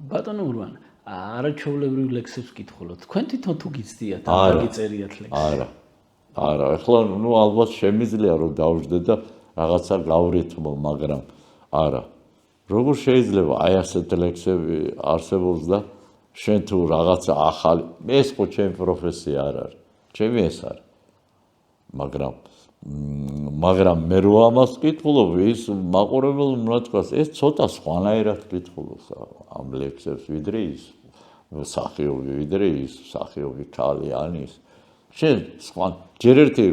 ბატონო ურვან, არაჩვეულებრივ ლექსებს ვკითხულობ. თქვენ თვითონ თუ გიცდიათ, აგიწერიათ ლექსი? არა, ეხლა ალბათ შემიძლია რომ დავждდე და რაღაცა გავრითმო, მაგრამ არა. როგორ შეიძლება აი ასეთ ლექსები არსებობს და შენ თუ რაღაცა ახალი, ეს ხო ჩემი პროფესია არ არის. ჩემი ეს არის. მაგრამ მე რო ამას ვკითხულობ, ის მაყურებელმა რა თქვას, ეს ცოტა სხვანაირად ვკითხულობს ამ ლექსებს, ვიდრე ის მსახიობი, ვიდრე ის მსახიობი ქალი ან ის. შენ სხვა ჯერ ერთი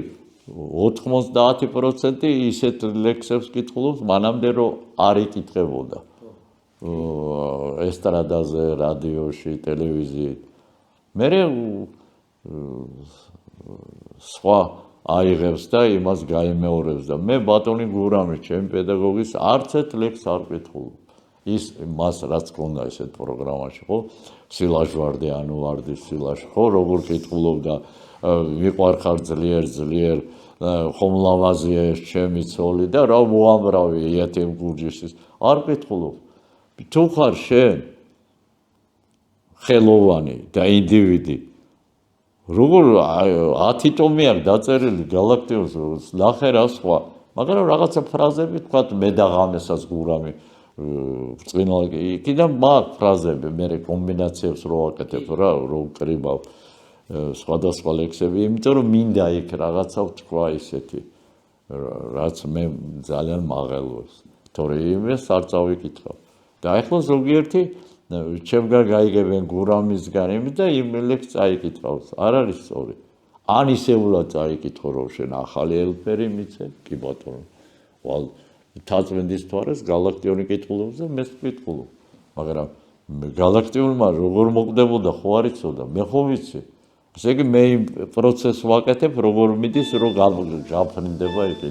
90% ისეთ ლექსებს ვკითხულობს, მანამდე რომ არ იკითხებოდა. ესტრადაზე, რადიოში, ტელევიზიით. მე სხვა აიღებს და იმას გაიმეორებს და მე ბატონი გურამი, ჩემი პედაგოგის არც ერთ ლექსს არ ვკითხულობ. ის მას რაც ქონდა ესეთ პროგრამაში, ხო? სილაშ ვარდი, ანუ ვარდის სილაშ, ხო, როგორ კითხულობ და ვიყვარხარ ძლიერ ხომლავაზია ეს ჩემი ცოლი და რა მოამრავი იეთემ გურჯიშის. არ ვკითხულობ. თუ ხარ შენ ხელოვანი და ინდივიდი, როგორ 10 ტომი აქვს დაწერილი გალაქტიოს, ნახე რა სხვა, მაგრამ რაღაცა ფრაზები თქვა მე და ღამესაც გურამი ბრწყინვალე იქიდან მაგ ფრაზები მე კომბინაციებს რო ვაკეთებ რა, რო ვკრიბავ სხვადასხვა ლექსები, იმიტომ რომ მინდა იქ რაღაცა ვთქვა ისეთი, რაც მე ძალიან მაღელვებს, თორე იმას არ წავიკითხავ. და ახლა ზოგიერთი ჩემგან გაიგებენ გურამისგან იმის და იმ ლექსს წაიკითხავს. არ არის სწორი. ან ისეულად წაიკითხო რომ შენ ახალი ელფერი მიცე, კი ბატონო. ვალ თაწმენდის თვარეს გალაქტიონი კითხულობს და მეც ვკითხულობ. მაგრამ გალაქტიონმა როგორ მოკვდებოდა ხო არ იცოდა, მე ხო ვიცი. ესე იგი მე იმ პროცესს ვაკეთებ, როგორ მიდის, რომ გაფრინდება იქ.